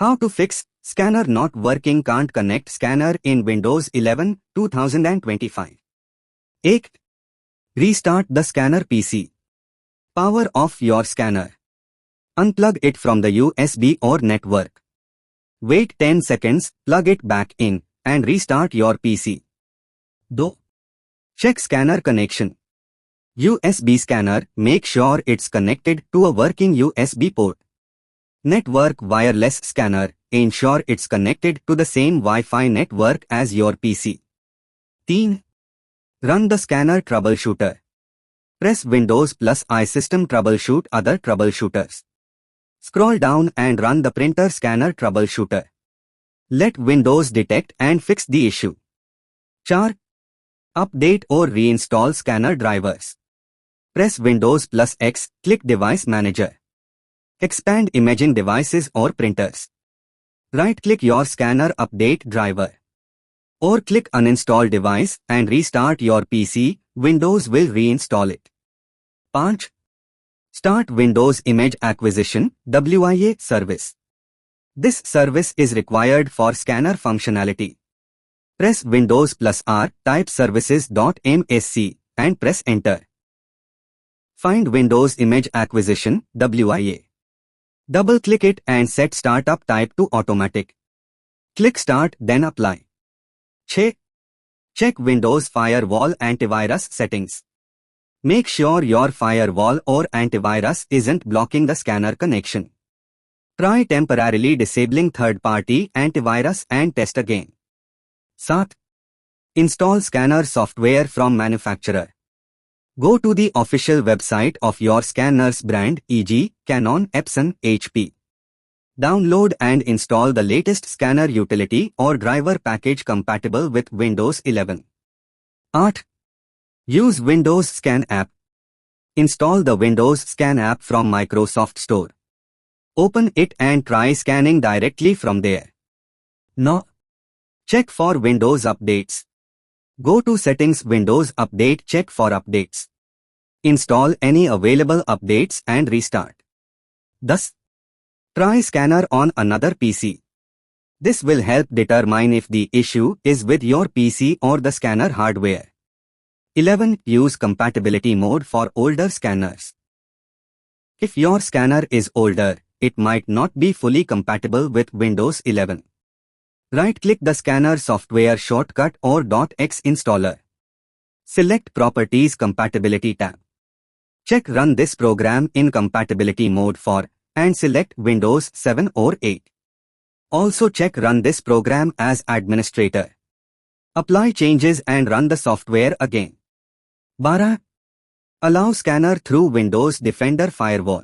How to fix scanner not working, can't connect scanner in Windows 11 2025. 1. Restart the scanner PC. Power off your scanner. Unplug it from the USB or network. Wait 10 seconds, plug it back in, and restart your PC. 2. Check scanner connection. USB scanner, make sure it's connected to a working USB port. Network wireless scanner, ensure it's connected to the same Wi-Fi network as your PC. 3. Run the scanner troubleshooter. Press Windows plus I system troubleshoot other troubleshooters. Scroll down and run the printer scanner troubleshooter. Let Windows detect and fix the issue. 4. Update or reinstall scanner drivers. Press Windows plus X, click Device Manager. Expand imaging devices or printers. Right-click your scanner update driver. Or click Uninstall device and restart your PC, Windows will reinstall it. 5. Start Windows Image Acquisition (WIA) service. This service is required for scanner functionality. Press Windows plus R, type services.msc, and press Enter. Find Windows Image Acquisition (WIA). Double-click it and set Startup Type to Automatic. Click Start, then Apply. 6. Check Windows Firewall Antivirus settings. Make sure your firewall or antivirus isn't blocking the scanner connection. Try temporarily disabling third-party antivirus and test again. 7. Install scanner software from manufacturer. Go to the official website of your scanner's brand, e.g., Canon, Epson, HP. Download and install the latest scanner utility or driver package compatible with Windows 11. 8. Use Windows Scan app. Install the Windows Scan app from Microsoft Store. Open it and try scanning directly from there. 9. Check for Windows updates. Go to Settings, Windows Update, check for updates. Install any available updates and restart. 10. Try scanner on another PC. This will help determine if the issue is with your PC or the scanner hardware. 11. Use compatibility mode for older scanners. If your scanner is older, it might not be fully compatible with Windows 11. Right-click the scanner software shortcut or .x installer. Select Properties Compatibility tab. Check Run this program in compatibility mode for and select Windows 7 or 8. Also check Run this program as administrator. Apply changes and run the software again. 12. Allow scanner through Windows Defender Firewall.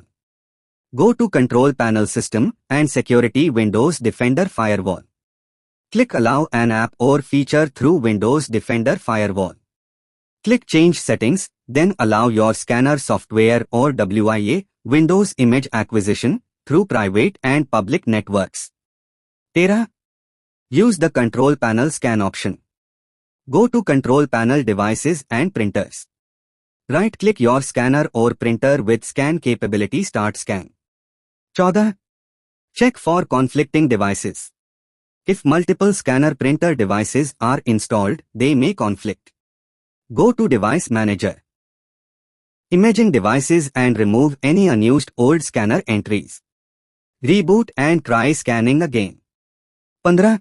Go to Control Panel System and Security, Windows Defender Firewall. Click Allow an app or feature through Windows Defender Firewall. Click Change Settings, then allow your scanner software or WIA, Windows Image Acquisition, through private and public networks. 13. Use the Control Panel Scan option. Go to Control Panel Devices and Printers. Right-click your scanner or printer with Scan capability, start scan. 14. Check for conflicting devices. If multiple scanner printer devices are installed, they may conflict. Go to Device Manager. Imaging devices and remove any unused old scanner entries. Reboot and try scanning again. 15.